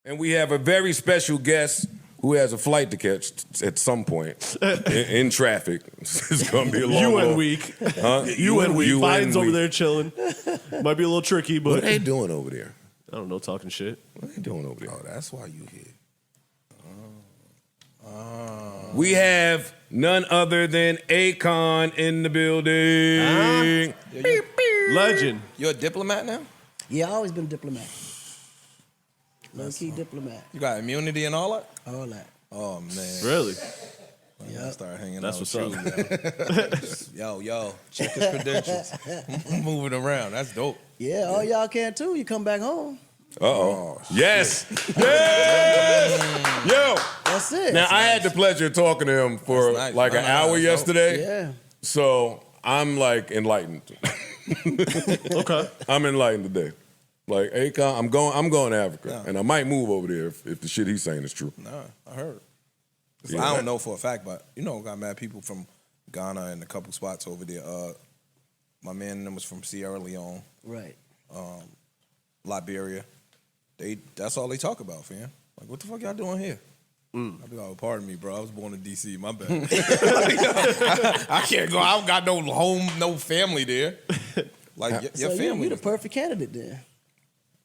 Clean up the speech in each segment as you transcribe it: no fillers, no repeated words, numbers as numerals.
And we have a very special guest who has a flight to catch at some point in traffic. It's going to be a long UN week. Huh? UN week. Biden's over there chilling. Might be a little tricky, but... What are they doing over there? I don't know, talking shit. What are they doing over there? Oh, that's why you here. We have none other than Akon in the building. Legend. You're a diplomat now? Yeah, I always been a diplomat. Low-key diplomat. You got immunity and all that? All that. Oh, man. Really? Yeah, I started hanging That's out what's with you. Yo, check his credentials. Moving around. That's dope. Yeah, all y'all can too. You come back home. Uh-oh. Yes. Yes. Yo. That's it. Now, I had the pleasure of talking to him for like an hour yesterday. Yeah. So I'm like enlightened. Okay. I'm enlightened today. Like, Akon, I'm going to Africa. And I might move over there if the shit he's saying is true. Nah, I heard. Yeah. I don't know for a fact, but got mad people from Ghana and a couple spots over there. My man and them was from Sierra Leone. Right. Liberia. That's all they talk about, fam. Like, what the fuck y'all doing here? I be like, pardon me, bro. I was born in D.C. My bad. I can't go. I don't got no home, no family there. Like, your So family. you the perfect candidate then.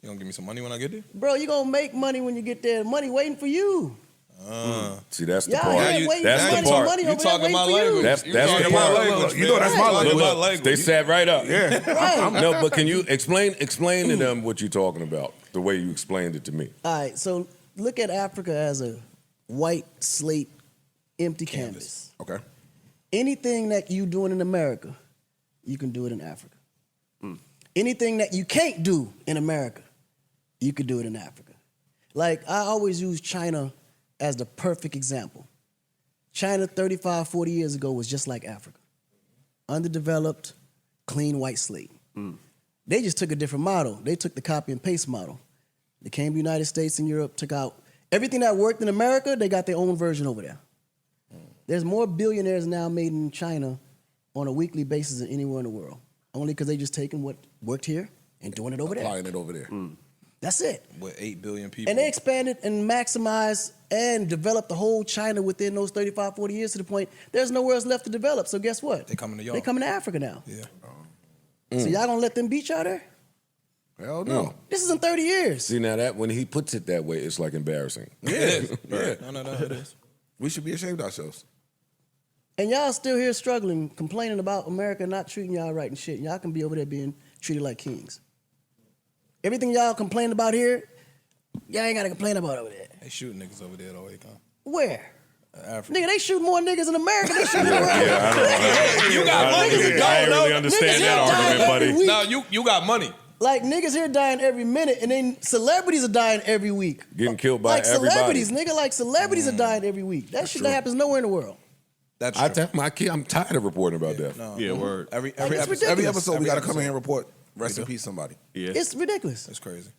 You gonna give me some money when I get there? Bro, you gonna make money when you get there. Money waiting for you. See, that's the Y'all part. here waiting That's for the money, part. money You over there talking waiting my for you. language. That's You the talking my part. language. You know that's my language. They sat right up. Yeah. Right. No, but can you explain to them what you're talking about, the way you explained it to me? All right, so look at Africa as a white slate, empty canvas. Okay. Anything that you doing in America, you can do it in Africa. Anything that you can't do in America, you could do it in Africa. Like, I always use China as the perfect example. China 35, 40 years ago was just like Africa. Underdeveloped, clean white slate. They just took a different model. They took the copy and paste model. They came to the United States and Europe, took out everything that worked in America, they got their own version over there. There's more billionaires now made in China on a weekly basis than anywhere in the world. Only because they just taking what worked here and doing it over there. Applying it over there. That's it. With 8 billion people. And they expanded and maximized and developed the whole China within those 35, 40 years to the point there's nowhere else left to develop. So guess what? They coming to y'all. They coming to Africa now. Yeah. So y'all gonna let them beat y'all there? Hell no. This is in 30 years. See, now that when he puts it that way, it's like embarrassing. It is. Yeah. No, it is. We should be ashamed of ourselves. And y'all still here struggling, complaining about America not treating y'all right and shit. Y'all can be over there being treated like kings. Everything y'all complain about here, y'all ain't gotta complain about over there. They shooting niggas over there, though, Akon. Where? Africa. Nigga, they shoot more niggas in America than shoot in the world. Yeah, I don't You got money. I ain't really understand that argument, buddy. No, you got money. Like, niggas here dying every minute, and then celebrities are dying every week. Getting killed by like everybody. celebrities, nigga, like celebrities are dying every week. That shit that happens nowhere in the world. That's I true. tell my kid, I'm tired of reporting about that. No. Yeah, word. Every it's episode. ridiculous. Every episode, we Every got to come episode. in here and report, rest in peace, somebody. Yeah. It's ridiculous. That's crazy.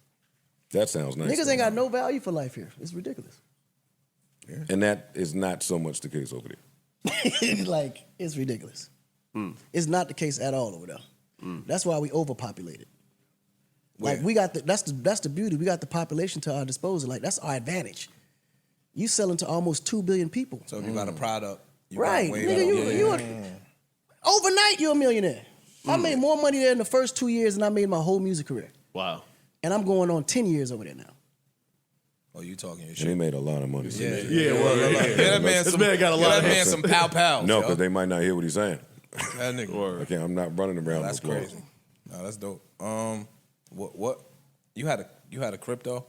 That sounds nice. Niggas ain't got no value for life here. It's ridiculous. And that is not so much the case over there. Like, it's ridiculous. It's not the case at all over there. That's why we overpopulated. Like, we got that's the beauty. We got the population to our disposal. Like, that's our advantage. You selling to almost 2 billion people. So if you got a product, you Right, got way nigga, you overnight you're a millionaire. I made more money there in the first 2 years than I made my whole music career. Wow. And I'm going on 10 years over there now. Oh, you talking your And shit. they made a lot of money. Yeah, well, Get that man This some, man got a lot get of that man some pow-pows. No, yo. because they might not hear what he's saying. That nigga. Okay, I'm not running around. That's no applause. crazy. No, that's dope. What? You had a crypto?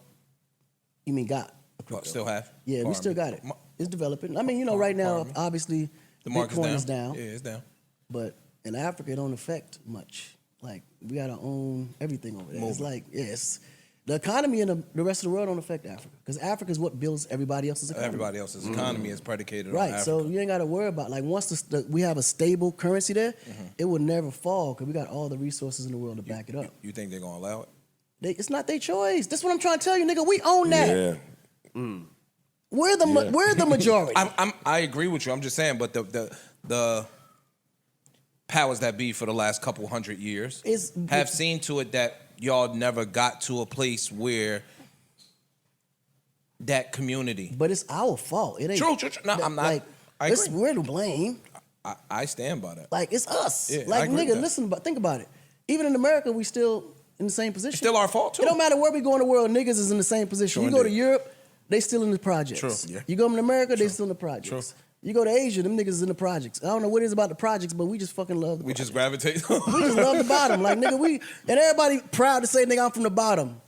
You mean got a crypto? Still have? Yeah, we Pardon still me. got it. It's developing. I mean, right now, Pardon me. obviously, The market's Bitcoin down. is down. Yeah, it's down. But in Africa, it don't affect much. Like, we got our own everything over there. It's like, yes. The economy in the rest of the world don't affect Africa. Because Africa is what builds everybody else's economy. Everybody else's economy is predicated on Right, Africa. so you ain't got to worry about, like, once we have a stable currency there, it will never fall because we got all the resources in the world to back it up. You think they're going to allow it? It's not their choice. That's what I'm trying to tell you, nigga. We own that. Yeah. We're the majority. I agree with you. I'm just saying, but the powers that be for the last couple hundred years have seen to it that y'all never got to a place where that community. But it's our fault. It ain't True. No, I'm not. Like, I agree. we're to blame. I stand by that. Like, it's us. Yeah, I like, agree with nigga, that. listen, think about it. Even in America, we still in the same position. It's still our fault, too. It don't matter where we go in the world, niggas is in the same position. True You go to indeed. Europe, they still in the projects. True. Yeah. You go to America, they still in the projects. True. You go to Asia, them niggas is in the projects. I don't know what it is about the projects, but we just fucking love the We projects. just gravitate. We just love the bottom. Like, nigga, and everybody proud to say, nigga, I'm from the bottom.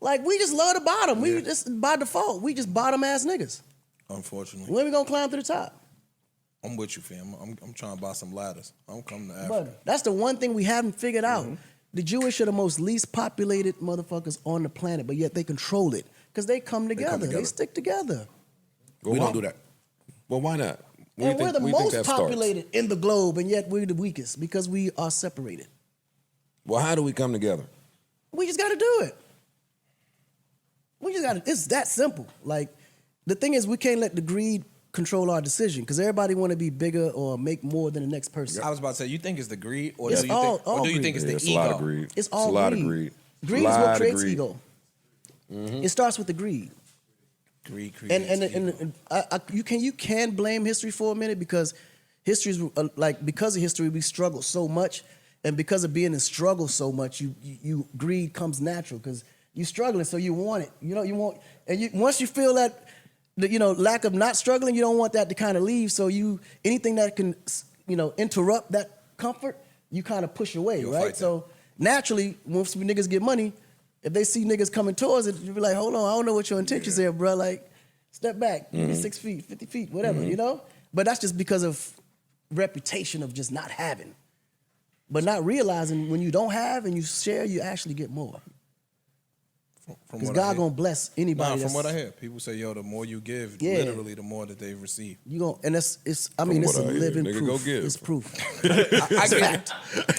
Like, we just love the bottom. We just, by default, we just bottom ass niggas. Unfortunately. When we gonna climb to the top? I'm with you, fam. I'm trying to buy some ladders. I'm coming to Africa. But that's the one thing we haven't figured out. Mm-hmm. The Jewish are the most least populated motherfuckers on the planet, but yet they control it. Because they come together. They stick together. Well, We why- don't do that. Well, why not? Where And you we're think- the where you think most that starts? populated in the globe, and yet we're the weakest because we are separated. Well, how do we come together? We just gotta do it. We just gotta, it's that simple. Like, the thing is, we can't let the greed control our decision because everybody wanna be bigger or make more than the next person. I was about to say, you think it's the greed, or It's do you all- think, all or do you greed. think it's Yeah, the it's ego? a lot of greed. It's all a lot greed. of greed. Greed is Lot what of creates greed. ego. It starts with the greed. Greed And you can blame history for a minute because history's because of history we struggle so much, and because of being in struggle so much, you greed comes natural because you're struggling, so you want it. You want, and once you feel that lack of not struggling, you don't want that to kind of leave. So anything that can interrupt that comfort, you kind of push away, You'll right? fight So naturally, once niggas get money, if they see niggas coming towards it, you be like, hold on, I don't know what your intentions are, bro. Like, step back, maybe 6 feet, 50 feet, whatever, But that's just because of reputation of just not having. But not realizing when you don't have and you share, you actually get more. From Because what I God hear. gonna bless anybody. Nah, from what I that's- hear, people say, yo, the more you give, Yeah. literally, the more that they receive. You gon' and it's it's a what I hear, living nigga, proof. go give. It's proof. I get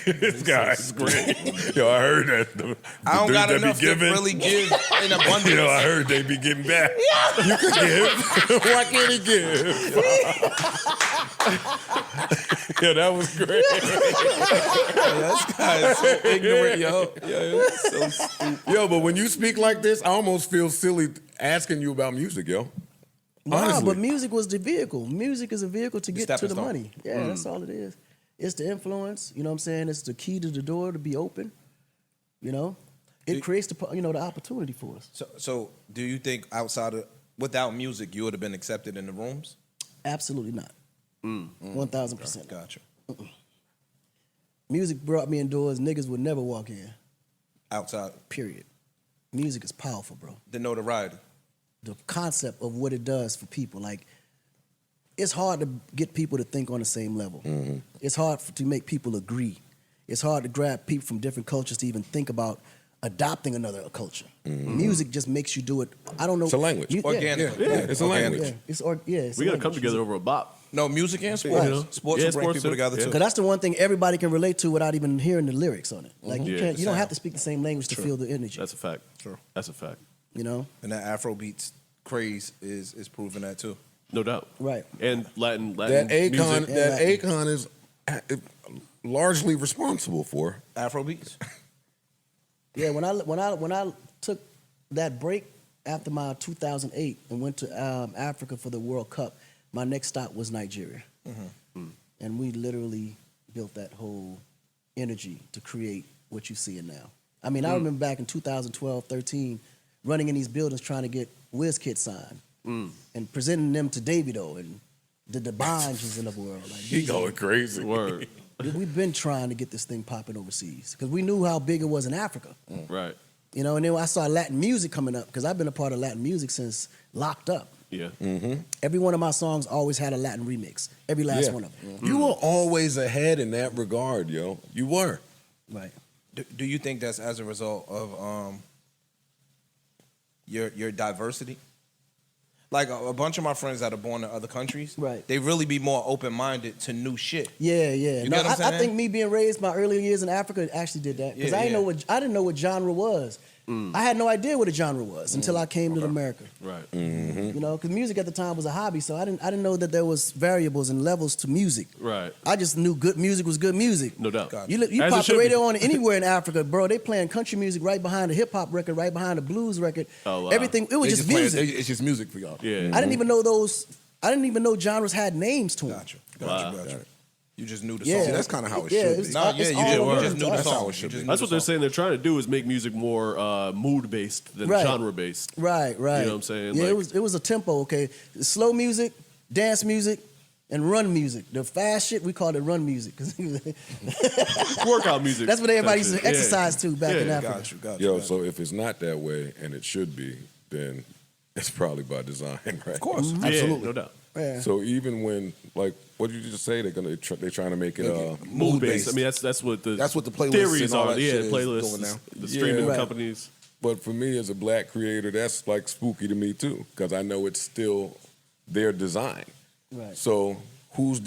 it. This guy's great. Yo, I heard that. The I don't dudes got that enough be giving, to really give in abundance. Yo, I heard they be getting back. You could give. Why can't he give? Yeah, that was great. This guy is so ignorant, yo. Yo, but when you speak like this, I almost feel silly asking you about music, yo. Nah, Honestly. but music was the vehicle. Music is a vehicle to get to stepping the stone. money. Yeah, that's all it is. It's the influence, you know what I'm saying? It's the key to the door to be open, It creates the opportunity for us. So do you think without music, you would have been accepted in the rooms? Absolutely not. 1,000%. Gotcha. Music brought me indoors. Niggas would never walk in. Outside, Period. Music is powerful, bro. the notoriety. The concept of what it does for people, like, it's hard to get people to think on the same level. It's hard to make people agree. It's hard to grab people from different cultures to even think about adopting another culture. Music just makes you do it. I don't know. It's a language. Organically. Yeah, it's a language. Yeah, it's a We gotta come language. together over a bop. No, music and sports. Right. Sports Yeah, will bring sports people too. together, Yeah. too. Because that's the one thing everybody can relate to without even hearing the lyrics on it. Like you Yeah, can't, the you don't sound. have to speak the same language to feel the energy. That's a fact. True. That's a fact. And that Afrobeats craze is proving that, too. No doubt. Right. And Latin That Akon, music. that Latin. Akon is largely responsible for. Afrobeats? Yeah, when I took that break after my 2008 and went to Africa for the World Cup, my next stop was Nigeria, and we literally built that whole energy to create what you see now. I mean, I remember back in 2012, 13, running in these buildings trying to get WizKid signed and presenting them to Davido and the Banjs in the world. Like, He going crazy. Word. we've been trying to get this thing popping overseas because we knew how big it was in Africa. Right. And then I saw Latin music coming up because I've been a part of Latin music since Locked Up. Yeah. Every one of my songs always had a Latin remix. Every last one of them. You were always ahead in that regard, yo. You were. Right. Do you think that's as a result of your diversity? Like a bunch of my friends that are born in other countries, Right. they really be more open-minded to new shit. Yeah. You No, get what I'm I saying? think me being raised my earlier years in Africa actually did that because Yeah, I yeah. didn't know what genre was. I had no idea what a genre was until I came to America. Right. You know, because music at the time was a hobby, so I didn't know that there was variables and levels to music. Right. I just knew good music was good music. No doubt. You As pop it should the radio be. on anywhere in Africa, bro. They playing country music right behind the hip hop record, right behind the blues record. Oh, wow. Everything. It was They just play- music. It's just music for y'all. Yeah. I didn't even know those. I didn't even know genres had names to them. Gotcha. You just knew the Yeah. song. See, that's kind of how it Yeah, should it's be. Nah, it's yeah, you all just over knew the us. That's how song. it should You be. just knew That's the what they're song. saying. They're trying to do is make music more mood-based than Right. genre-based. Right. You know what I'm saying? Yeah, Like- it was a tempo. Okay, slow music, dance music, and run music. The fast shit we called it run music. 'Cause Workout music. that's what everybody used to type shit. exercise to back in Yeah. Africa. Got you. Yo, so if it's not that way, and it should be, then it's probably by design, right? Of course. Yeah, Absolutely. no doubt. Yeah. So even when, like, what did you just say? They're trying to make it Mood-based. I mean, that's what the playlist theories and all are. that Yeah, shit is playlists, doing now. the streaming Right. companies. But for me as a black creator, that's like spooky to me too, because I know it's still their design. Right. So whose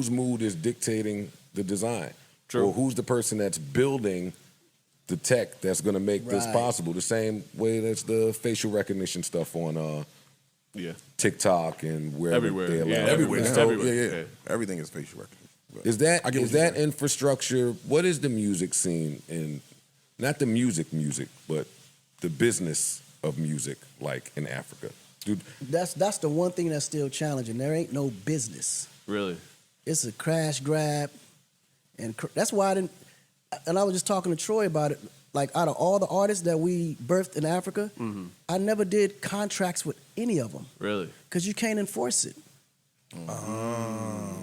mood is dictating the design? True. Or who's the person that's building the tech that's going to make this Right. possible? The same way that's the facial recognition stuff on Yeah. TikTok and wherever Everywhere. they allow Yeah, it. Everywhere. It's now. everywhere. Yeah, yeah. Yeah. Everything is facial recognition. Is that I get what is you're that saying. infrastructure? What is the music scene in, not the music, but the business of music like in Africa? Dude, That's the one thing that's still challenging. There ain't no business. Really. It's a crash grab, and that's why I didn't. And I was just talking to Troy about it. Like out of all the artists that we birthed in Africa, I never did contracts with any of them Really. because you can't enforce it.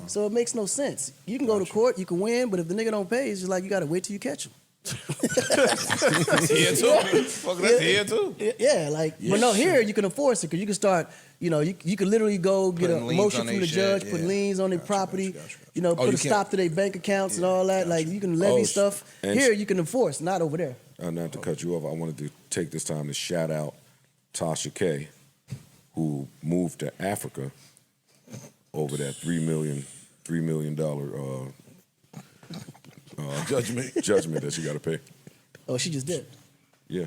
So it makes no sense. You can go to court, you can win, but if the nigga don't pay, it's just like you got to wait till you catch him. Here too. Fuck, that's here too. Yeah, like, but no, here you can enforce it because you can start, you can literally go get Putting a liens motion on from they the shit, judge, put yeah. liens on their property, put you a stop to their bank accounts and all that. Like, you can levy stuff. and- Here you can enforce, not over there. not to cut you off, I wanted to take this time to shout out Tasha K, who moved to Africa over that $3 million judgment that she got to pay. Oh, she just did. Yeah.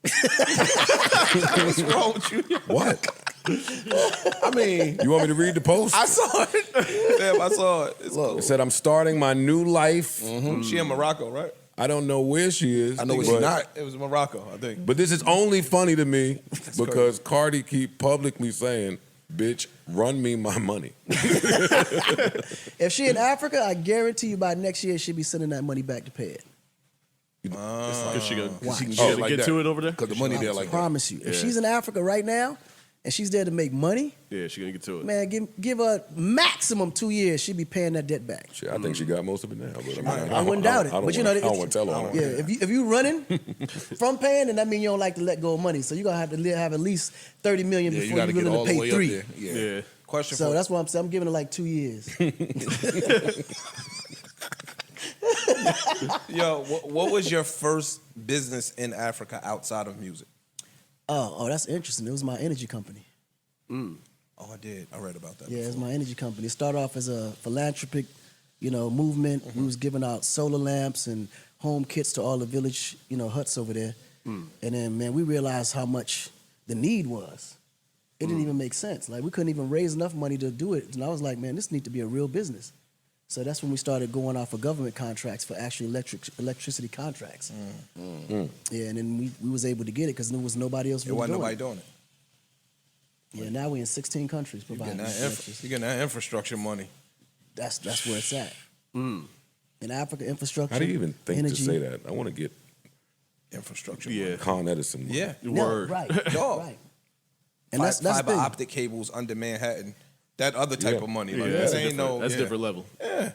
What's wrong with you? What? I mean, You want me to read the post? I saw it. Damn, I saw it. It's cool. It said, I'm starting my new life. She in Morocco, right? I don't know where she is. I know where but, she's not. It was Morocco, I think. But this is only funny to me because Cardi keep publicly saying, bitch, run me my money. If she in Africa, I guarantee you by next year she'll be sending that money back to pay it. Because she Watch. can Oh, like get that. to it over there. Because the money there I like that. promise you. If Yeah. she's in Africa right now and she's there to make money, Yeah, she's gonna get to it. man, give her maximum 2 years, she'll be paying that debt back. Shit, I think she got most of it now. But I wouldn't doubt it. I don't But I don't want to tell her. on Yeah, it. if you running from paying, then that means you don't like to let go of money. So you're gonna have to have at least $30 million Yeah, you before got to you're get all willing the to way pay up $3. there. Yeah. Yeah. Question So for that's what I'm saying. I'm giving it like 2 years. yo, what was your first business in Africa outside of music? Oh, that's interesting. It was my energy company. Oh, I did. I read about that. Yeah, it's before. my energy company. It started off as a philanthropic, movement. We was giving out solar lamps and home kits to all the village, huts over there. And then, man, we realized how much the need was. It didn't even make sense. Like, we couldn't even raise enough money to do it. And I was like, man, this needs to be a real business. So that's when we started going off of government contracts for actual electricity contracts. Yeah, and then we was able to get it because there was nobody else There really wasn't doing nobody it. doing it. Yeah, now we're in 16 countries You providing getting electricity. that infrastructure money. That's where it's at. In Africa, infrastructure. How do you even think energy. to say that? I want to get Infrastructure. Yeah. Con Edison. Yeah. No, Word. right, Dog. right. And that's the fiber thing. optic cables under Manhattan. That other type Yeah. of money. Yeah, Like, that's this ain't no. that's yeah. different level.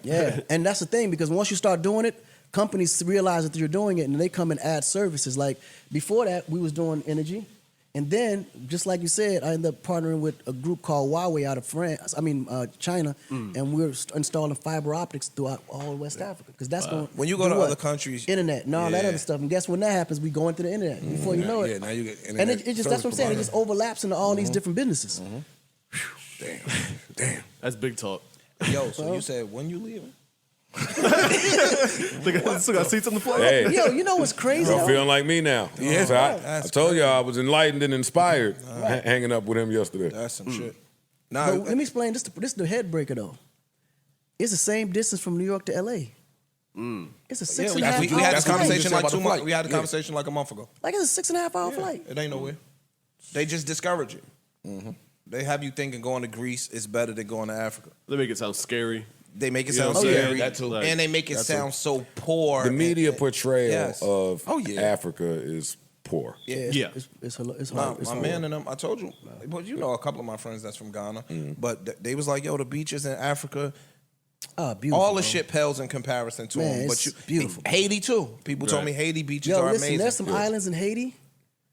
Yeah, and that's the thing because once you start doing it, companies realize that you're doing it and they come and add services. Like before that, we was doing energy. And then, just like you said, I ended up partnering with a group called Huawei out of China, and we're installing fiber optics throughout all of West Africa because that's going. When you go to other countries, internet and all that Yeah. other stuff, and guess when that happens, we go into the internet before you know it. Yeah, now you get And internet it just that's what I'm saying. It just overlaps into all these different businesses. Damn. That's big talk. yo, so you said when you leaving? They still got seats on the floor. Hey, Yo, you know what's crazy? y'all though? feeling like me now. Yeah. So I told y'all I was enlightened and inspired hanging up with him yesterday. That's some shit. But Nah, let me explain. This is the head breaker though. It's the same distance from New York to L.A. It's a six and a half we hour had this flight. conversation like About the 2 months. flight. We had a Yeah. conversation like a month ago. Like it's a 6.5 hour flight. It ain't nowhere. They just discourage it. They have you thinking going to Greece is better than going to Africa. They make it sound scary. They make it You know sound what I'm saying? scary, That too. Like, and they make it sound so poor. The media and- portrayal Yes. of Oh, yeah. Africa is poor. It's, Yeah. it's hard. It's My hard. man and them, I told you, but you know a couple of my friends that's from Ghana, but they was like, yo, the beaches in Africa, Oh, beautiful. all the bro. shit pales in comparison to Man, them. But it's you, beautiful. Haiti too. People told me Right. Haiti beaches Yo, are listen, amazing. there's some islands in Haiti.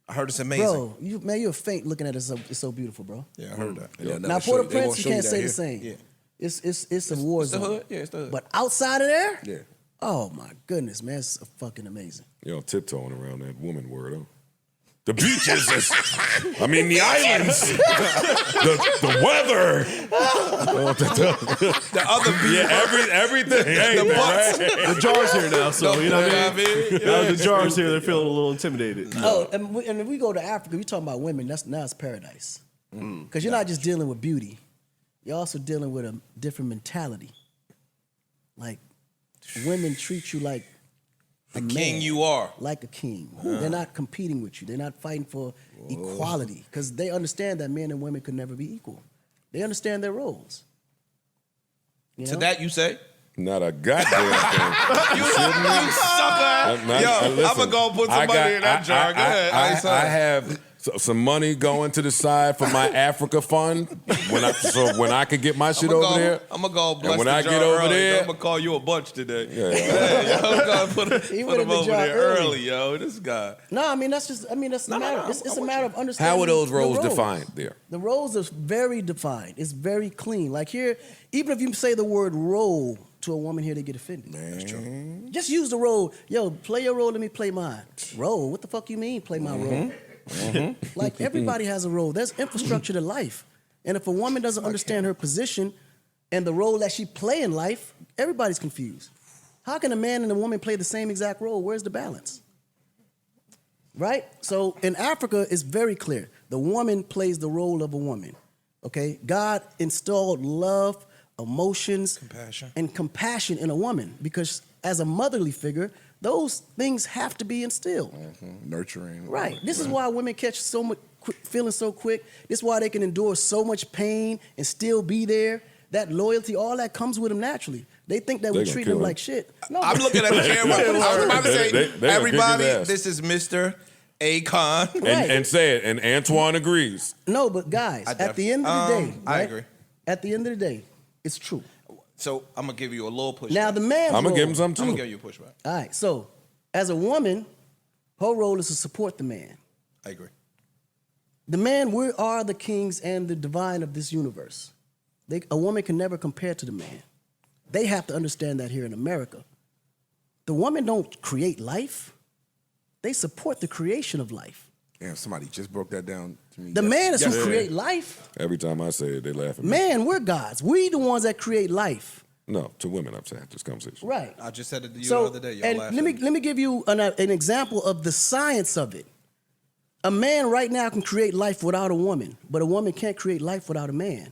I heard it's amazing. Bro, you're faint looking at it. It's so beautiful, bro. Yeah, I heard that. And they'll Now, never show Port-au-Prince, won't you show can't that say here. the same. Yeah. It's a war It's the zone. hood. Yeah, it's the hood. But outside of there, Yeah. oh my goodness, man, it's fucking amazing. You know, tiptoeing around that woman word, huh? The beaches, I mean, the islands, the weather. the other beach. Yeah, everything. Hey, man, right? The jar's here now, so you know what I mean. mean? Now the jar's here. They're feeling a little intimidated. Oh, and if we go to Africa, we talking about women. Now it's paradise. Because you're not just dealing with beauty, you're also dealing with a different mentality. Like women treat you like a King man, you are. like a king. They're not competing with you. They're not fighting for equality because they understand that men and women could never be equal. They understand their roles. You know? To that you say? Not a goddamn thing. You sucker. Yo, Listen, I'm going to go put some money in that jar. Go ahead. I have some money going to the side for my Africa fund when I could get my shit over there. I'm going to go bless And when the I jar get over early. there- I'm going to call you a bunch today. Yeah. Hey, yo, I'm going to put He him went in the over jar there early. early, yo. This guy. No, I mean that's a matter. It's a matter of understanding. How are those the roles defined there? The roles are very defined. It's very clean. Like here, even if you say the word role to a woman here, they get offended. That's true. Just use the role. Yo, play your role. Let me play mine. Role? What the fuck you mean? Play my role? Like everybody has a role. There's infrastructure to life, and if a woman doesn't understand her position and the role that she play in life, everybody's confused. How can a man and a woman play the same exact role? Where's the balance? Right? So in Africa, it's very clear. The woman plays the role of a woman. Okay? God installed love, emotions, and compassion in a woman because as a motherly figure, those things have to be instilled. Nurturing. Right. This is why women catch so much feeling so quick. This is why they can endure so much pain and still be there. That loyalty, all that comes with them naturally. They think that They we gonna treat kill them him. like shit. No, I'm looking at the camera. I was about to say, They gonna everybody, kick his ass. this is Mr. Akon. Right. And say it, and Antoine agrees. No, but guys, at the end of the day, I right? agree. At the end of the day, it's true. So I'm going to give you a little pushback. Now the man's I'm gonna role, give him some I'm going too. to give you a pushback. All right, so as a woman, her role is to support the man. I agree. The man, we are the kings and the divine of this universe. A woman can never compare to the man. They have to understand that here in America. The woman don't create life. They support the creation of life. Damn, somebody just broke that down to me. The man is who yesterday. create life. Every time I say it, they laugh at me. Man, we're gods. We the ones that create life. No, to women, I've had this conversation. Right. I just said it to you So, the other day. Y'all and laughed let at me give you an example of the science of it. A man right now can create life without a woman, but a woman can't create life without a man.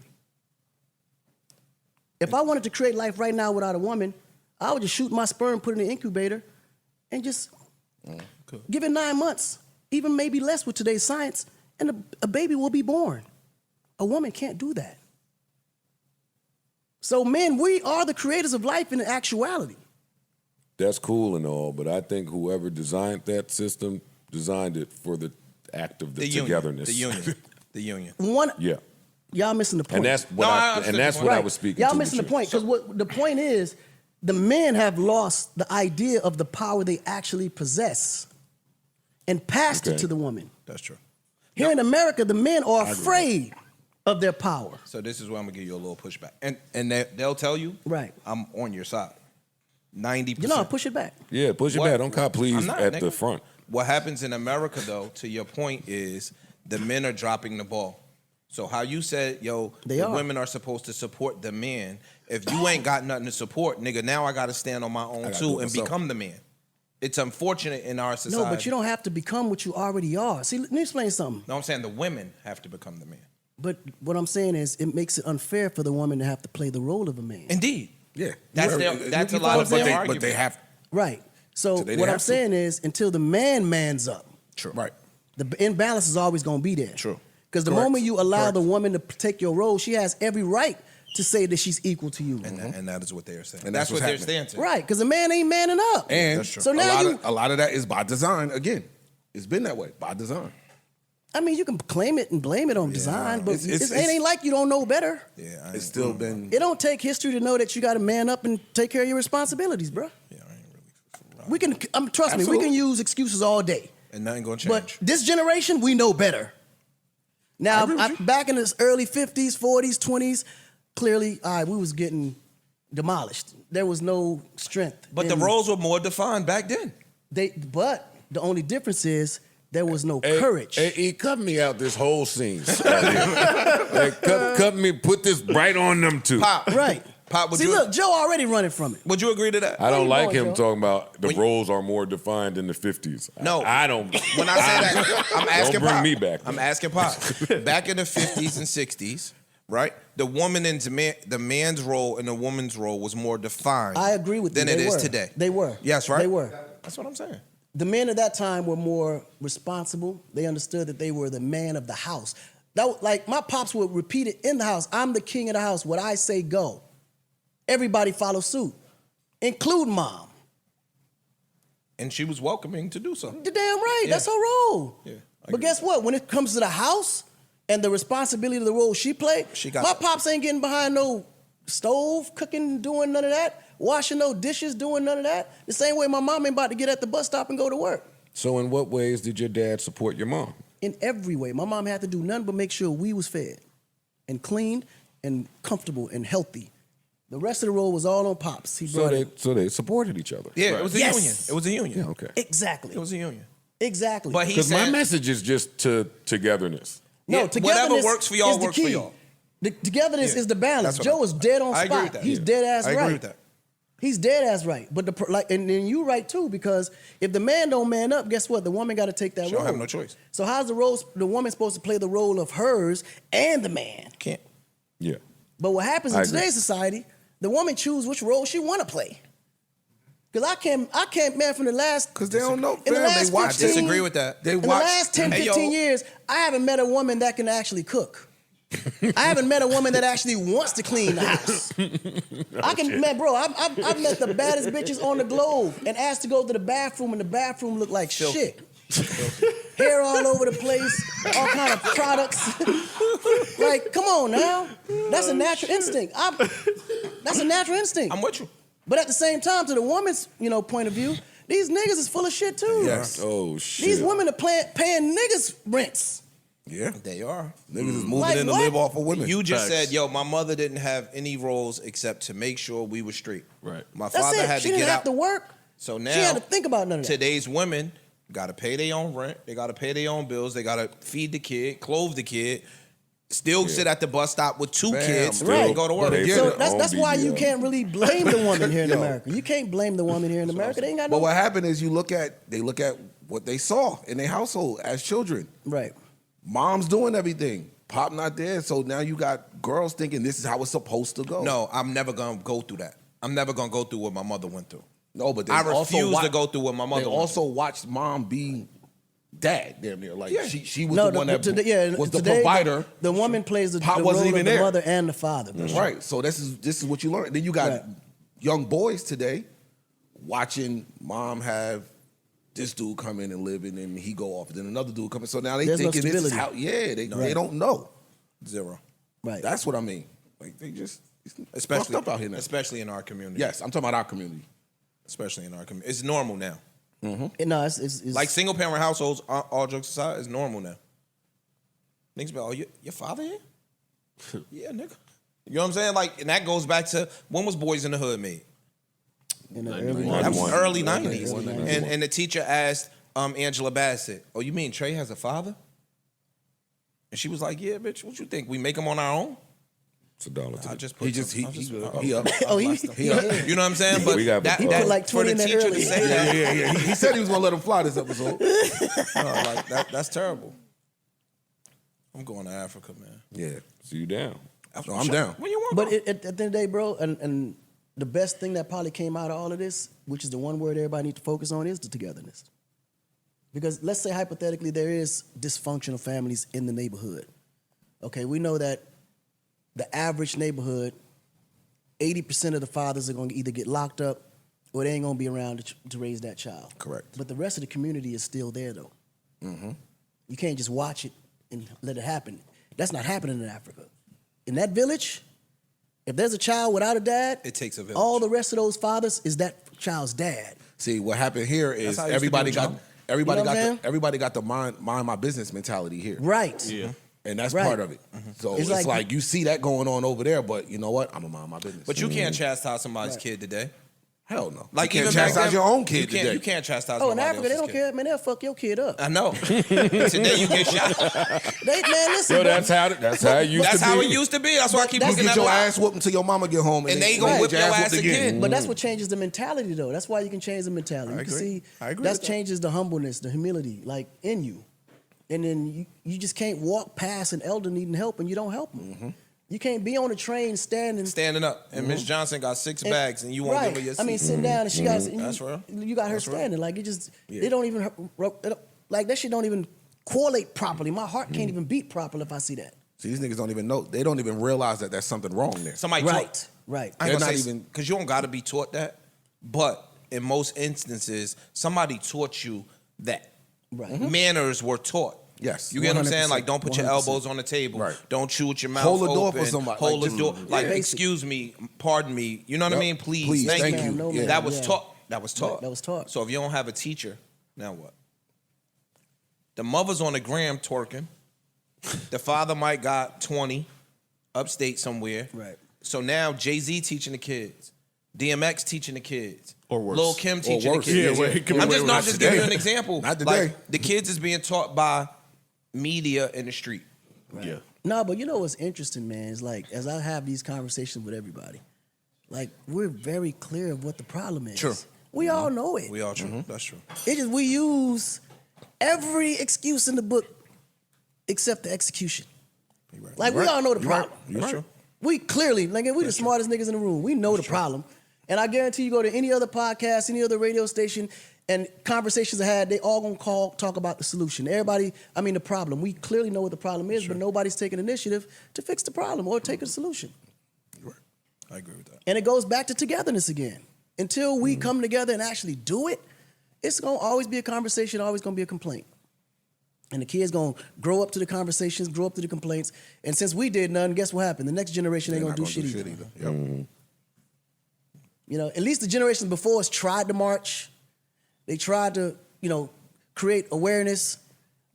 If I wanted to create life right now without a woman, I would just shoot my sperm, put it in the incubator, and just give it 9 months, even maybe less with today's science, and a baby will be born. A woman can't do that. So men, we are the creators of life in actuality. That's cool and all, but I think whoever designed that system designed it for the act of the togetherness. The union. The union. Yeah. Y'all missing the point. And that's what No, I I understand and that's your what point. I was speaking Y'all to. missing the with you. point because what the point is, the men have lost the idea of the power they actually possess, and passed it Okay. to the woman. That's true. Here in America, the men are afraid of their power. So this is where I'm going to give you a little pushback. And they'll tell you, Right. I'm on your side. 90%. You know, push it back. Yeah, push it What- back. Don't cop please I'm not, at nigga. the front. What happens in America, though, to your point, is the men are dropping the ball. So how you said, yo, They the are. women are supposed to support the men, if you ain't got nothing to support, nigga, now I got to stand on my own gotta do too it and myself. become the man. It's unfortunate in our society. No, but you don't have to become what you already are. See, let me explain something. No, I'm saying the women have to become the man. But what I'm saying is it makes it unfair for the woman to have to play the role of a man. Indeed. Yeah. That's a lot of their argument. But they have. Right. So Today they what I'm have to. saying is until the man mans up, True. Right. the imbalance is always going to be there. True. Because the Correct. moment you allow Correct. the woman to take your role, she has every right to say that she's equal to you. And that is what they are saying. And that's that's what what's they're happening. saying. Right, because a man ain't manning up. And That's true. So now a lot of that is by design. Again, it's been that way by design. I mean, you can claim it and blame it on design, but It's- it ain't like you don't know better. Yeah, It's still been. It don't take history to know that you got to man up and take care of your responsibilities, bro. Yeah, I ain't really. We can, trust me, we Absolutely. can use excuses all day. And nothing gonna change. But this generation, we know better. Now, back in the early 50s, 40s, 20s, clearly, we was getting demolished. There was no strength. But the in- roles were more defined back then. But the only difference is there was no Hey, courage. Hey, E, cut me out this whole scene. Right here. Hey, cut me, put this right on them two. Pop. Right. Pop, would See, you, look, Joe already running from it. would you agree to that? I don't Where you like going, him Joe? talking about the When- roles are more defined in the 50s. No. I don't. When I say that, I'm asking bring Pop. me back. I'm asking Pop. Back in the 50s and 60s, right? The woman and the man's role and the woman's role was more defined. I agree with than you. it They is were. today. They were. Yes, right. They were. That's what I'm saying. The men at that time were more responsible. They understood that they were the man of the house. Like my pops would repeat it in the house. I'm the king of the house. What I say, go. Everybody follow suit, including mom. And she was welcoming to do so. You're damn right. Yeah. That's her role. Yeah, I But agree guess what? When it comes to the house and the responsibility of the role she played, She got my that. pops ain't getting behind no stove, cooking, doing none of that, washing no dishes, doing none of that. The same way my mom ain't about to get at the bus stop and go to work. So, in what ways did your dad support your mom? In every way. My mom had to do nothing but make sure we was fed and cleaned and comfortable and healthy. The rest of the role was all on Pops. He brought it. So they supported each other. Yeah, it was a Yes. union. It was a union. Yeah, okay. Exactly. It was a union. Exactly. But he Because my said, message is just to togetherness. no, yeah, togetherness whatever works for y'all is the works for key. y'all. The togetherness Yeah, is the balance. that's what Joe is dead on I spot. agree with that. He's Yeah. dead ass I right. agree with that. He's dead ass right. But and then you right too, because if the man don't man up, guess what? The woman got to take that She role. don't have no choice. So how's the woman supposed to play the role of hers and the man? Can't. Yeah. But what happens in I agree. today's society, the woman choose which role she want to play. Because I can't, man, from the last... Because they don't know. In the fam, last they watch. 15 I disagree with that. They In the watch. last 10, Hey, 15 yo. years, I haven't met a woman that can actually cook. I haven't met a woman that actually wants to clean the house. Man, bro, I've met the baddest bitches on the globe and asked to go to the bathroom, and the bathroom looked like shit. Hair all over the place, all kind of products. Like, come on now. That's a natural instinct. That's a natural instinct. I'm with you. But at the same time, to the woman's, point of view, these niggas is full of shit too. Yes. Oh, shit. These women are paying niggas rents. Yeah. They are. Niggas is moving Like in to what? live off of women. You just Facts. said, yo, my mother didn't have any roles except to make sure we were straight. Right. My That's father it. had She to didn't get have out. to work. So now She had to think about none of that. today's women got to pay their own rent. They got to pay their own bills. They got to feed the kid, clothe the kid, still sit at the bus stop with two kids, Still Right. and go to work. pay for So their that's own why you BBL. can't really blame the woman here in America. You can't blame the woman here in America. They ain't got But no what happened is they look at what they saw in their household as children. right. Mom's doing everything. Pop not there. So now you got girls thinking this is how it's supposed to go. No, I'm never going to go through that. I'm never going to go through what my mother went through. No, but they I also refuse to watch- go through what my mother They went also watched mom be dad damn near. Like Yeah. she was No, the one that was the today, provider. The woman plays the Pop role wasn't of even the there. mother and the father. bro. Right. So this is what you learn. Then you got Right. young boys today watching mom have this dude come in and live, and then he go off. Then another dude come in. So now they There's no thinking this is stability. how. Yeah, they Right. don't know. Zero. Right. That's what I mean. Like they just it's Especially fucked up out here now. Especially in our community. Yes, I'm talking about our community. Especially in our community. It's normal now. No, it's Like single parent households, all jokes aside, is normal now. Niggas be like, oh, your father here? Yeah, nigga. You know what I'm saying? Like, and that goes back to when was Boys in the Hood made? in the early That That was 91. early Early 90s. 91. And the teacher asked Angela Bassett, oh, you mean Trey has a father? And she was like, yeah, bitch, what you think? We make him on our own? It's $1 to I the just He put just some- he up. Oh, he He up. You know what I'm saying? But We got- that, He that put like for 20 the in there teacher to early. say that, Yeah. He said he was gonna let him fly this episode. no, like that's terrible. I'm going to Africa, man. Yeah. So you down? No, I'm down. When you want But to at the end of the day, bro, and the best thing that probably came out of all of this, which is the one word everybody needs to focus on, is the togetherness. Because let's say hypothetically there is dysfunctional families in the neighborhood. Okay, we know that the average neighborhood, 80% of the fathers are going to either get locked up or they ain't going to be around to raise that child. Correct. But the rest of the community is still there, though. You can't just watch it and let it happen. That's not happening in Africa. In that village, if there's a child without a dad, It takes a village. all the rest of those fathers is that child's dad. See, what happened here is That's how it used to be with John. You know what I'm saying? everybody got the mind my business mentality here. Right. Yeah. And that's Right. part of it. So It's it's like- like you see that going on over there, but you know what? I'm gonna mind my business. But you can't chastise somebody's kid today. hell no. Like you can't even back chastise then, your own kid you can't, today. You can't chastise. Oh, in nobody Africa, they else's don't kid. care. Man, they'll fuck your kid up. I know. Today you get shot. Man, listen. Yo, bro. that's how it used That's to how be. it used to be. That's why I keep That's- You looking get at your my ass whooped until your mama get home, And they gonna get whip your ass whooped again. But that's what changes the mentality, though. That's why you can change the mentality. You can agree. see I agree that with that. changes the humbleness, the humility, like in you. And then you just can't walk past an elder needing help and you don't help them. You can't be on a train standing. standing up. And Miss Johnson got 6 bags and you won't right. give her your seat. I mean, sitting down and she got. and That's real. You got her That's real. standing. Like it just. They don't even like that shit. Don't even correlate properly. My heart can't even beat properly if I see that. See, these niggas don't even know. They don't even realize that there's something wrong there. Somebody Right. Right. I ain't They're gonna not say even- because you don't got to be taught that, but in most instances, somebody taught you that. Right. Manners were taught. Yes. You get what I'm saying? 100%. Like, don't put your 100%. elbows on the table. Right. Don't chew with your mouth Hold the door open. for somebody. Hold Like, the door. just- Like, Yeah. excuse me, pardon me. You know what I Yep. mean? Please, Please, thank thank you. you. No, Yeah. man, That was yeah. taught. That was taught. That was taught. So if you don't have a teacher, now what? The mother's on the gram twerking. The father might got 20 upstate somewhere. Right. So now Jay-Z teaching the kids. DMX teaching the kids. Or worse. Lil Kim teaching the worse. kids. Yeah, wait, come I'm on, just wait, not not just today. giving you an example. Not today. Like, the kids is being taught by media in the street. Yeah. No, but you know what's interesting, man, is like as I have these conversations with everybody, like we're very clear of what the problem is. True. We all know it. We all true. That's true. It just we use every excuse in the book except the execution. right. Like we all know the problem. That's true. We clearly, like we the smartest niggas in the room. We know the problem. And I guarantee you go to any other podcast, any other radio station, and conversations are had, they all gonna talk about the solution. Everybody, I mean the problem. We clearly know what the problem is, but nobody's taking initiative to fix the problem or take a solution. I agree with that. And it goes back to togetherness again. Until we come together and actually do it, it's gonna always be a conversation, always gonna be a complaint. And the kids gonna grow up to the conversations, grow up to the complaints. And since we did none, guess what happened? The next generation ain't They're gonna not do gonna shit do either. shit either. Yep. You know, at least the generations before us tried to march. They tried to, create awareness.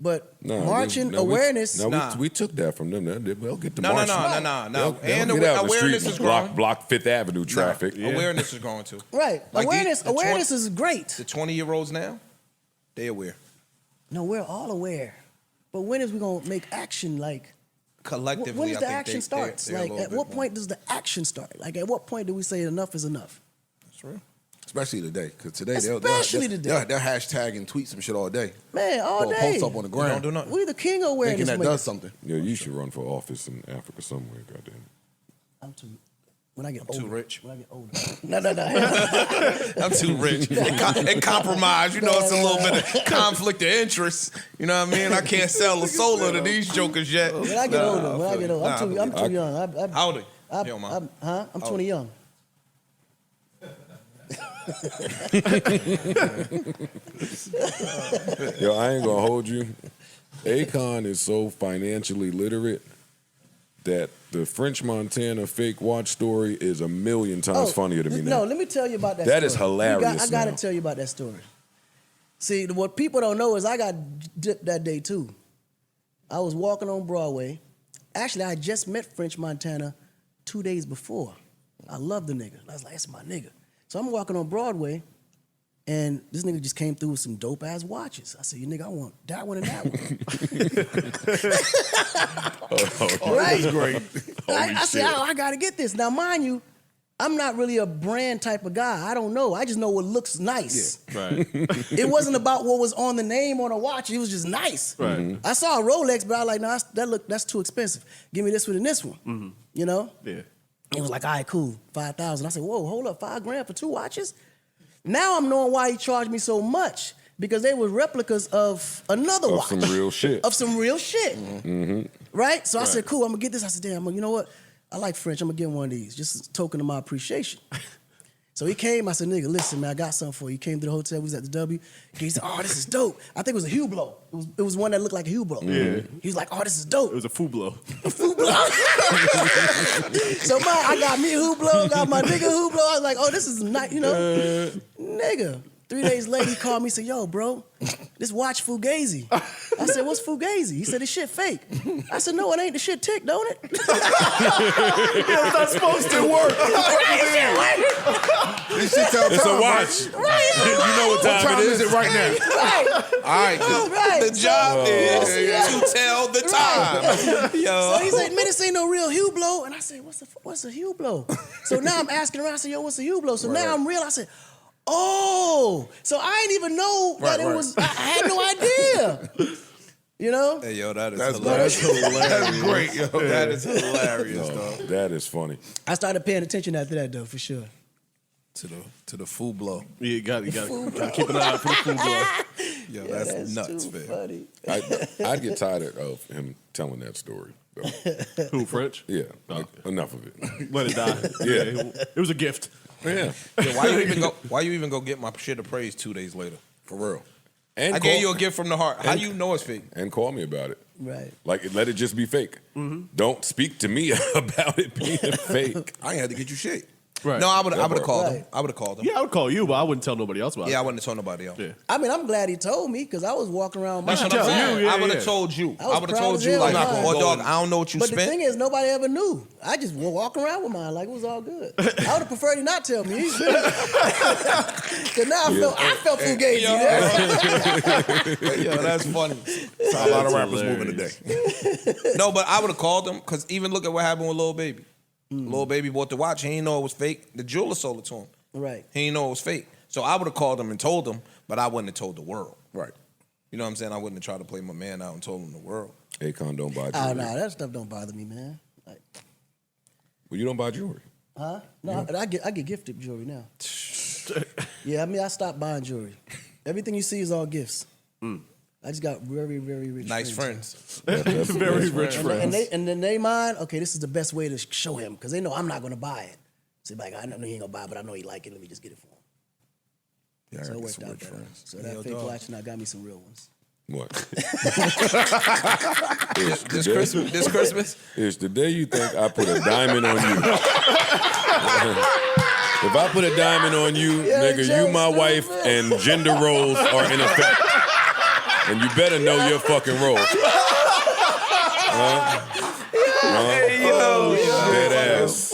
But marching awareness. We took that from them. They'll get the No. march. And They'll get out in the awareness street is and growing. block Fifth Avenue traffic. Awareness is growing too. Right. Like awareness the awareness is great. The 20-year-olds now, they aware. No, we're all aware. But when is we gonna make action like Collectively, when does I the think action starts? they're a Like little at bit what more. point does the action start? Like at what point do we say enough is enough? That's real. Especially today, because today Especially today. they'll hashtag and tweet some shit all day. Man, all Or day. post up on the ground. Don't do nothing. We the king of Thinking awareness. that makers. does something. Yeah, you should run for office in Africa somewhere, goddamn. I'm too. When I get older. too rich. When I get older. No. I'm too rich. And compromise. You know, it's a little bit of conflict of interest. You know what I mean? I can't sell a solar to these jokers yet. When I get older. I'm too young. How old are you? I'm You don't mind. 20 young. Yo, I ain't gonna hold you. Akon is so financially literate that the French Montana fake watch story is a million times funnier to me now. No, let me tell you about that That story. is hilarious I got to now. tell you about that story. See, what people don't know is I got dipped that day too. I was walking on Broadway. Actually, I just met French Montana 2 days before. I love the nigga. I was like, that's my nigga. So I'm walking on Broadway, And this nigga just came through with some dope ass watches. I said, "You nigga, I want that one and that one." Right? That's great. I said, I gotta get this. Now, mind you, I'm not really a brand type of guy. I don't know. I just know what looks nice. Right. It wasn't about what was on the name on a watch. It was just nice. Right. I saw a Rolex, but I was like, no, that's too expensive. Give me this one and this one. You know? Yeah. He was like, all right, cool, 5,000. I said, whoa, hold up, $5,000 for 2 watches? Now I'm knowing why he charged me so much, because they were replicas of another watch. Of some real shit. Of some real shit. Right? So I said, cool, I'm gonna get this. I said, damn, you know what? I like French, I'm gonna get one of these, just a token of my appreciation. So he came, I said, nigga, listen, man, I got something for you. He came to the hotel, we was at the W. He said, oh, this is dope. I think it was a Hublot. It was one that looked like a Hublot. Yeah. He was like, oh, this is dope. It was a Fublot. So I got me a Hublot, got my nigga Hublot. I was like, oh, this is nice, you know? Nigga. 3 days later, he called me and said, yo, bro, this watch Fugazi. I said, what's Fugazi? He said, this shit fake. I said, no, it ain't. The shit tick, don't it? Yeah, it's not supposed to work. This shit tell It's time, a watch. Right. You know what What time is it right now? Right. All right. Right. The job is to tell the time. Yo. So he said, man, this ain't no real Hublot. And I said, what's a Hublot? So now I'm asking around, I said, yo, what's a Hublot? So now I'm real. I said, oh, so I didn't even know that it was, I had no idea. You know? Hey, yo, that is That's hilarious. That's great, yo. That is hilarious, dog. That is funny. I started paying attention after that, though, for sure. To the Fublot. Yeah, you got to keep an eye out for the Fublot. Yo, that's nuts, too man. funny. I'd get tired of him telling that story. Though. Who, French? Yeah, like, enough of it. Let it die. Yeah. It was a gift. Yeah, Yo, why you even go get my shit appraised 2 days later? For real. and I gave you a gift from the heart. How and- you know it's fake? and call me about it. Right. Like, let it just be fake. Don't speak to me about it being fake. I ain't had to get you shit. Right. No, I would have part. called him. Right. I would have called him. Yeah, I would call you, but I wouldn't tell nobody else about it. Yeah, I wouldn't have told nobody else. Yeah. I mean, I'm glad he told me, because I was walking around my That's what tell I'm saying. you, yeah, I would have yeah. told you. I was I would have proud told as you, hell like, of mine. oh, dog, I don't know what you But the spent. thing is, nobody ever knew. I just walk around with mine like it was all good. I would have preferred he not tell me. Because now I felt Fugazi. Yo, that's funny. Saw a lot of rappers moving today. No, but I would have called him, because even look at what happened with Lil Baby. Lil Baby bought the watch. He didn't know it was fake. The jeweler sold it to him. Right. He didn't know it was fake. So I would have called him and told him, but I wouldn't have told the world. Right. You know what I'm saying? I wouldn't have tried to play my man out and told him the world. Akon don't buy Oh, jewelry. no, that stuff don't bother me, man. Like, Well, you don't buy jewelry. huh? No, I get gifted jewelry now. Yeah, I mean, I stopped buying jewelry. Everything you see is all gifts. I just got very, very rich Nice friends. friends. Very rich friends. And then they mind, okay, this is the best way to show him, because they know I'm not going to buy it. So they're like, I know he ain't going to buy it, but I know he like it. Let me just get it for him. Yeah, So I it got worked some out rich better. friends. So that fake watch now got me some real ones. What? This Christmas? It's the day you think I put a diamond on you. If I put a diamond on you, nigga, Joe, you my wife, stupid. and gender roles are in effect. And you better know your fucking role. Dead ass.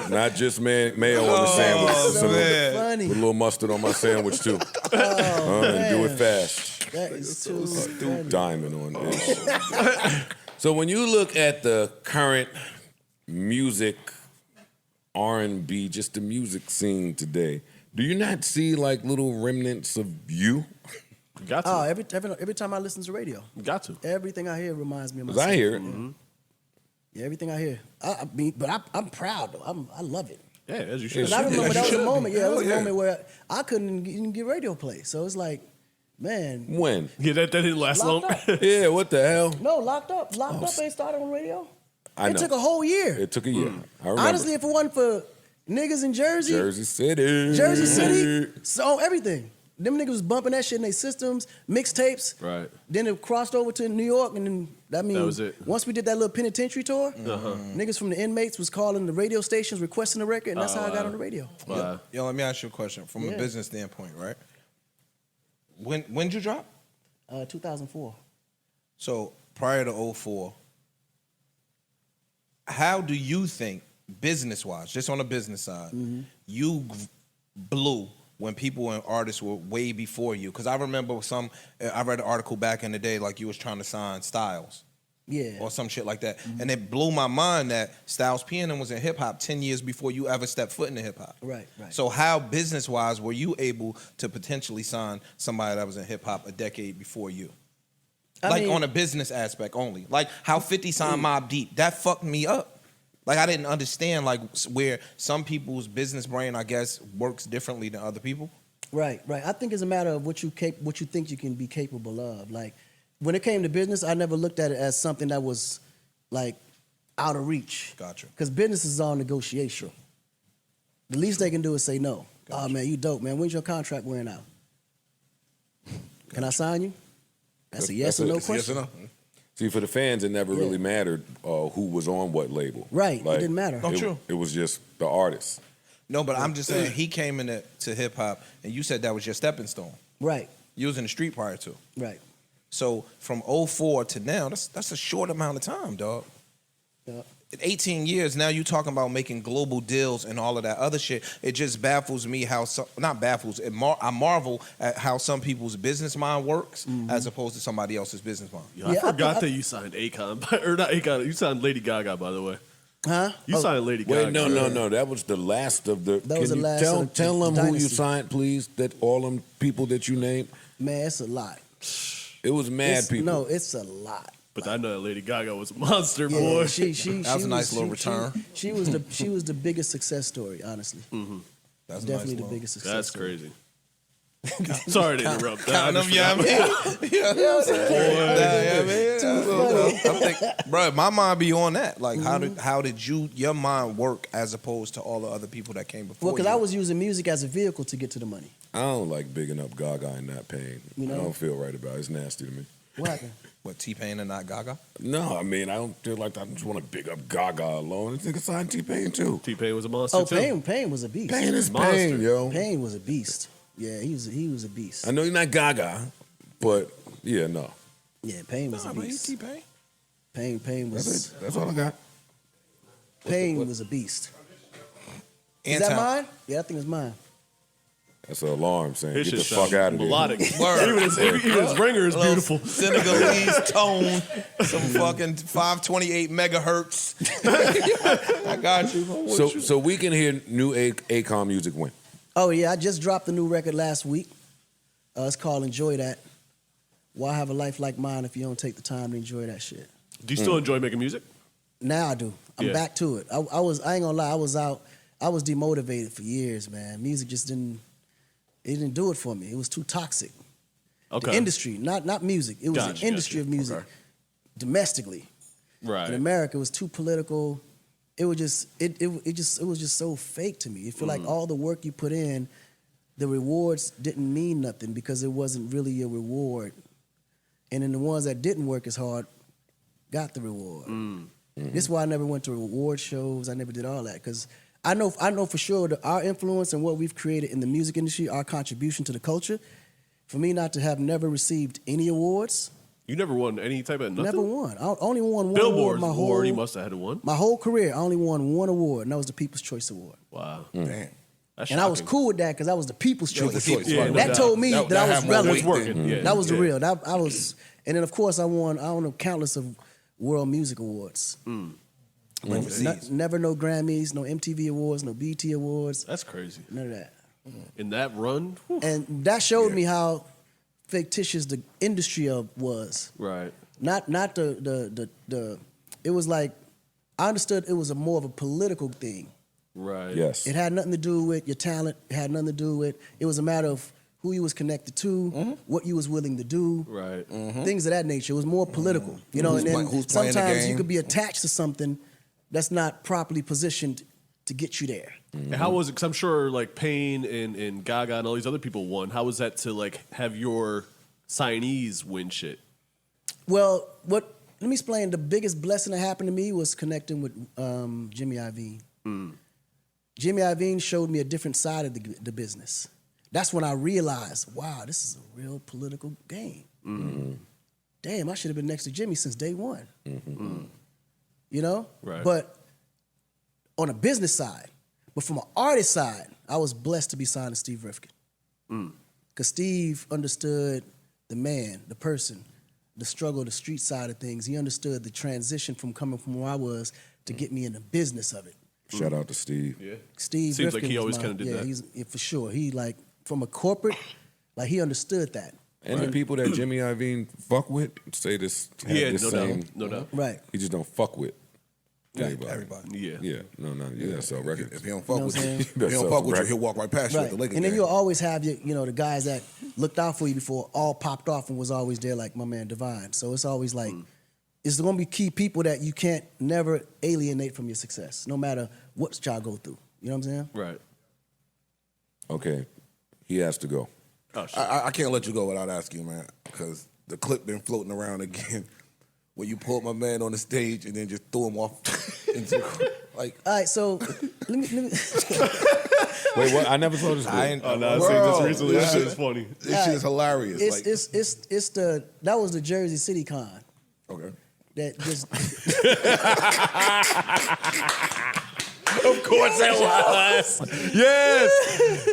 Not just male on the sandwich. Some man. Funny. Put a little mustard on my sandwich too. And do it fast. That is too funny. Diamond on this. So when you look at the current music, R&B, just the music scene today, do you not see like little remnants of you? Got to. Oh, every time I listen to radio, Got to. everything I hear reminds me of 'Cause myself. I hear it. Yeah, everything I hear. I mean, but I'm proud though. I love it. Yeah, as you should. Because I remember that was a moment. Yeah, it was a Hell yeah. moment where I couldn't even get radio play. So it's like, man, When? Yeah, that didn't last long. locked up. Yeah, what the hell? No, locked up. Locked up ain't started on radio. I It know. took a whole year. It took a year. I remember. Honestly, if it wasn't for niggas in Jersey, Jersey City. Jersey City, so everything. Them niggas was bumping that shit in their systems, mixtapes. Right. Then it crossed over to New York, and then that means That was it. once we did that little penitentiary tour, niggas from the inmates was calling the radio stations requesting the record, and that's how I got on the radio. Wow. Yo, let me ask you a question from a Yeah. business standpoint, right? When'd you drop? 2004. So prior to 04, how do you think, business-wise, just on the business side, you blew when people and artists were way before you? Because I remember I read an article back in the day, like you was trying to sign Styles. Yeah. Or some shit like that. And it blew my mind that Styles P&M was in hip hop 10 years before you ever stepped foot into hip hop. Right. So how business wise were you able to potentially sign somebody that was in hip hop a decade before you? I mean, on a business aspect only. Like how 50 signed Mobb Deep. That fucked me up. Like I didn't understand like where some people's business brain, I guess, works differently than other people. Right. I think it's a matter of what you think you can be capable of. Like when it came to business, I never looked at it as something that was like out of reach. Gotcha. Because business is all negotiation. The least they can do is say no. Gotcha. Oh man, you dope, man. When's your contract wearing out? Can I sign you? That's a yes or no question. Yes or no. See, for the fans, it never really mattered who was on what label. Right, it didn't matter. It was just the artist. No, but I'm just saying he came into hip hop and you said that was your stepping stone. Right. You was in the street prior to. Right. So from 04 to now, that's a short amount of time, dog. Yeah. 18 years, now you talking about making global deals and all of that other shit. It just baffles me how, not baffles, I marvel at how some people's business mind works as opposed to somebody else's business mind. I forgot that you signed Akon, or not Akon, you signed Lady Gaga, by the way. Huh? You signed Lady Gaga. Wait, no. That was the last of the. That was can the you last of the tell them who you dynasty. signed, please? That all them people that you named. Man, it's a lot. It was mad people. No, it's a lot. But I know that Lady Gaga was a monster, Yeah, boy. That was a nice little return. She was the biggest success story, honestly. That's Definitely nice the biggest success. That's story. crazy. Sorry to interrupt. Counting them, yeah, I mean. I think, bro, my mind be on that. Like, how did your mind work as opposed to all the other people that came before Well, because you? I was using music as a vehicle to get to the money. I don't like bigging up Gaga and not paying. You know? I don't feel right about it. It's nasty to me. What happened? What, T-Pain and not Gaga? No, I mean, I don't feel like I just want to big up Gaga alone. This nigga signed T-Pain too. T-Pain was a monster, Oh, too. Pain was a beast. Pain is Monster. Pain, yo. Pain was a beast. Yeah, he was a beast. I know you're not Gaga, but yeah, no. Yeah, Pain was a But he's beast. T-Pain. Pain was That's all I got. Pain was a beast. Is that mine? Yeah, I think it's mine. That's an alarm saying, His get the shit fuck out of melodic. there. Even his ringer is beautiful. Senegalese tone, some fucking 528 megahertz. I got you. So we can hear new Akon music when? Oh yeah, I just dropped a new record last week. It's called Enjoy That. Why have a life like mine if you don't take the time to enjoy that shit? Do you still enjoy making music? Now I do. I'm Yeah. back to it. I ain't gonna lie, I was demotivated for years, man. Music just didn't do it for me. It was too toxic. Okay. The industry, not music. It was Gotcha, the industry gotcha. of music. Okay. Domestically. Right. In America, it was too political. It was just so fake to me. It feel like all the work you put in, the rewards didn't mean nothing because it wasn't really a reward. And then the ones that didn't work as hard got the reward. This is why I never went to reward shows. I never did all that because I know for sure that our influence and what we've created in the music industry, our contribution to the culture, for me not to have never received any awards. You never won any type of nothing? Never won. I only won one Billboard's award. award, you must have had one. My whole career, I only won one award, and that was the People's Choice Award. Wow. Damn. That's And I was shocking. cool with that because that was the People's That was Choice. the choice, Yeah, right. no That doubt. told me that I was had more relevant. weight working. than- Yeah. That was the Yeah. real. I was, and then of course I won. I don't know, countless of world music awards. Overseas. Never no Grammys, no MTV awards, no BT awards, That's crazy. none of that. In that run? Whew. And that showed me how fictitious the industry was. Right. Not the. It was like I understood it was more of a political thing. Right. Yes. It had nothing to do with your talent. It had nothing to do with. It was a matter of who you was connected to, what you was willing to do, Right. things of that nature. It was more political, you know. Who's And then who's playing the sometimes you game. could be attached to something that's not properly positioned to get you there. And how was it? Because I'm sure like Payne and Gaga and all these other people won. How was that to like have your signees win shit? Well, let me explain. The biggest blessing that happened to me was connecting with Jimmy Iovine. Jimmy Iovine showed me a different side of the business. That's when I realized, wow, this is a real political game. Damn, I should have been next to Jimmy since day one. You know? Right. But on a business side, but from an artist side, I was blessed to be signed to Steve Rifkin. Because Steve understood the man, the person, the struggle, the street side of things. He understood the transition from coming from where I was to get me in the business of it. Shout out to Steve. Yeah. Steve Seems like Rifkin he was always kind of did that. Yeah, for sure. He like from a corporate, like he understood that. And the people that Jimmy Iovine fuck with say this. Have Yeah, this no same, doubt. No doubt. Right. He just don't fuck with anybody. Everybody. Yeah. Yeah, no, you gotta sell records. If he don't fuck You know with what I'm you, saying? if he don't fuck with you, he'll walk right past you at Right. the Lakers And then game. you'll always have your, the guys that looked out for you before all popped off and was always there, like my man Divine. So it's always like, it's gonna be key people that you can't never alienate from your success, no matter what y'all go through. You know what I'm saying? Right. Okay, he has to go. Oh, shit. I can't let you go without asking you, man, because the clip been floating around again where you pulled my man on the stage and then just threw him off into like. All right, so let me Wait, what? I never saw this. Clip. Oh, no, I seen Bro, this recently. yeah. That shit is funny. This shit is hilarious. it's that was the Jersey City Con Okay. that just Of course it was.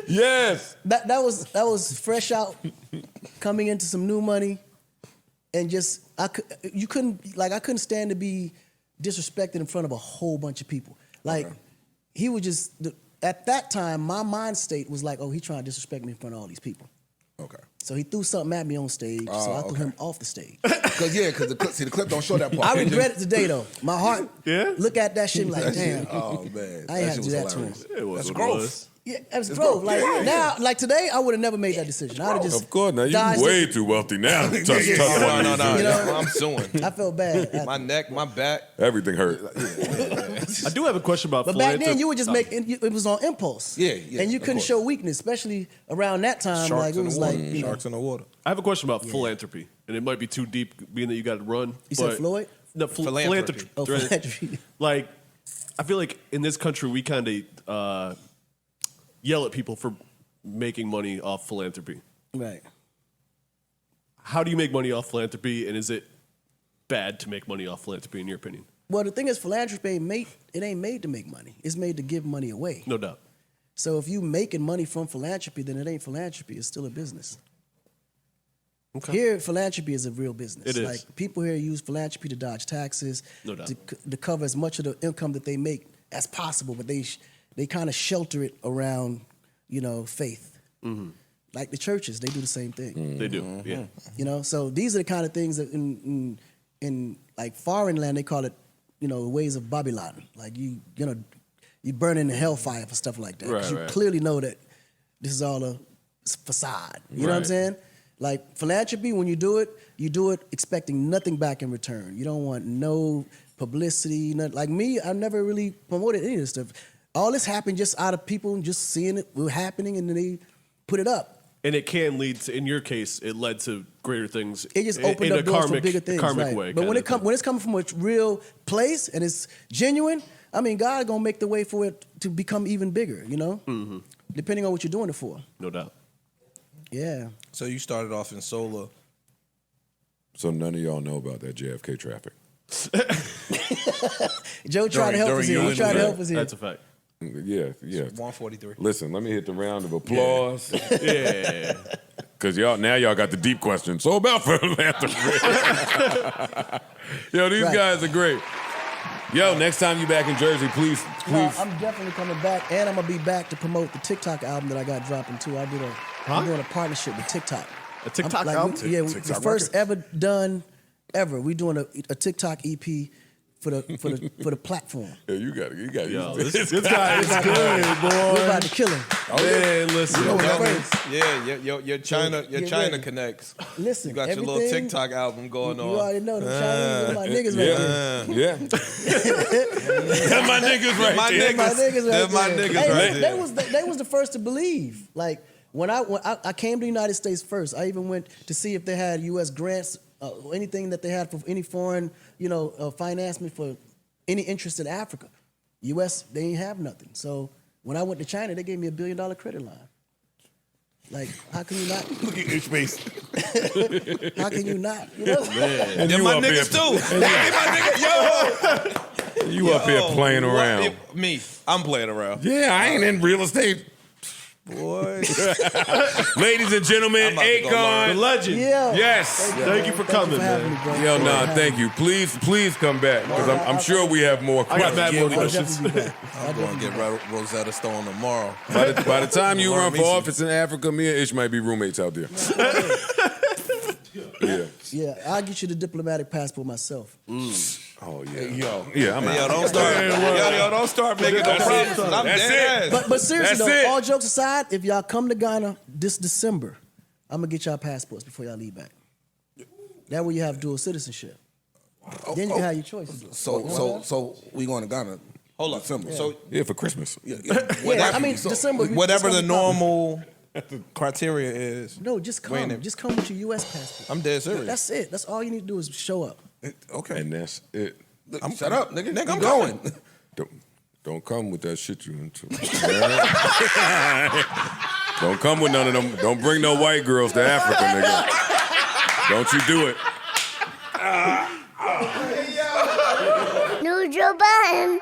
Yes. that was fresh out, coming into some new money, and just I couldn't stand to be disrespected in front of a whole bunch of people. Like he was just at that time my mind state was like, oh, he trying to disrespect me in front of all these people. Okay. So he threw something at me on stage, so I threw him off the stage. Because the clip don't show that part. I regret it today though. My heart, look at that shit and like, damn. Oh man, I ain't that have shit to do was that to him. hilarious. It was That's what it growth. was. Yeah, that's growth. Like now, like today, I would have never made that decision. I'd have just Of course. Now you're dodged way it. too wealthy now. Touch No, one of these no. dudes. You know? I'm suing. I felt bad. My neck, my back. Everything hurt. I do have a question about But back then, you would just make it was on impulse. Yeah, and you of couldn't course. show weakness, especially around that time. Sharks like it in was the like water. Sharks in the water. I have a question about philanthropy, and it might be too deep, being that you got to run. You said Floyd? No, Philanthropy. Oh, Right. philanthropy. Like, I feel like in this country we kind of yell at people for making money off philanthropy. Right. How do you make money off philanthropy, and is it bad to make money off philanthropy in your opinion? Well, the thing is, philanthropy ain't made to make money. It's made to give money away. No doubt. So if you making money from philanthropy, then it ain't philanthropy. It's still a business. Okay. Here, philanthropy is a real business. It is. Like people here use philanthropy to dodge taxes, No doubt. to cover as much of the income that they make as possible, but they kind of shelter it around, faith. Mm-hmm. Like the churches, they do the same thing. They do. Yeah. So these are the kind of things that in like foreign land they call it, ways of Babylon. Like you burn in the hellfire for stuff like that. 'Cause you Right. clearly know that this is all a facade. You know what I'm Right. saying? Like philanthropy, when you do it expecting nothing back in return. You don't want no publicity. Like me, I never really promoted any of this stuff. All this happened just out of people just seeing it happening, and then they put it up. And it can lead to, in your case, it led to greater things. It just in opened a up doors karmic, for bigger things. karmic Right. way. But when kind of when it's coming from a real place and it's genuine, I mean, God gonna make the way for it to become even bigger. Mm-hmm. Depending on what you're doing it for. no doubt. Yeah. So you started off in solar. So none of y'all know about that JFK traffic. Joe tried to help us here. He tried to help us here. That's a fact. Yeah. 143. Listen, let me hit the round of applause. Yeah. Because y'all got the deep question. So about philanthropy. Yo, these Right. guys are great. Yo, next time you back in Jersey, please. No, I'm definitely coming back, and I'm gonna be back to promote the TikTok album that I got dropping too. I'm doing a partnership with TikTok. A TikTok Like, album? Yeah, the TikTok first records. ever done ever. We doing a TikTok EP for the platform. Yeah, you got it. Yo, this guy is good, boy. We're about to kill him. Man, listen. You know Yo, what first. your China get China ready. connects. Listen, You got your little everything- TikTok album going You on. already know them Chinese are my niggas right there. Yeah. They're my niggas right My there. niggas. My niggas right They're my there. niggas Hey, right they there. was the first to believe. Like when I came to the United States first, I even went to see if they had U.S. grants, anything that they had for any foreign, financement for any interest in Africa. U.S. they ain't have nothing. So when I went to China, they gave me $1 billion credit line. Like how can you not? Look at your face. How can you not? You know? And They're you my up niggas here, too. They my niggas. Yo. You up here playing What? around. Me. I'm playing around. Yeah, I ain't in real estate. Boy. Ladies and gentlemen, I'm about to go The Akon. learn. legend. Yeah. Yes. Thank you for coming, having man. me, bro. Yo, nah, thank you. Please come back because I'm sure we have more I got questions. mad more I'll questions. definitely be back. I'm going to get Rosetta Stone tomorrow. By the time you Learn run me for some- office in Africa, me and Ish might be roommates out there. Yeah. Yeah, I'll get you the diplomatic passport myself. Oh yeah. Yeah, I'm out. Yo, don't start. Yo, don't start making no promises. I'm That's dead ass. But seriously That's though, it. all jokes aside, if y'all come to Ghana this December, I'm gonna get y'all passports before y'all leave back. That way you have dual citizenship. Then you can have your choices. So we going to Ghana? Hold on. December. So Yeah, for Christmas. Yeah, I mean December. whatever the it's gonna be normal criteria is. No, just come. Wait, Just come with your U.S. passport. I'm dead serious. That's it. That's all you need to do is show up. Okay. And that's it. Shut up, nigga. Nigga, I'm Keep going. Don't come with that shit you into. Don't come with none of them. Don't bring no white girls to Africa, nigga. Don't you do it. New Joe Budden.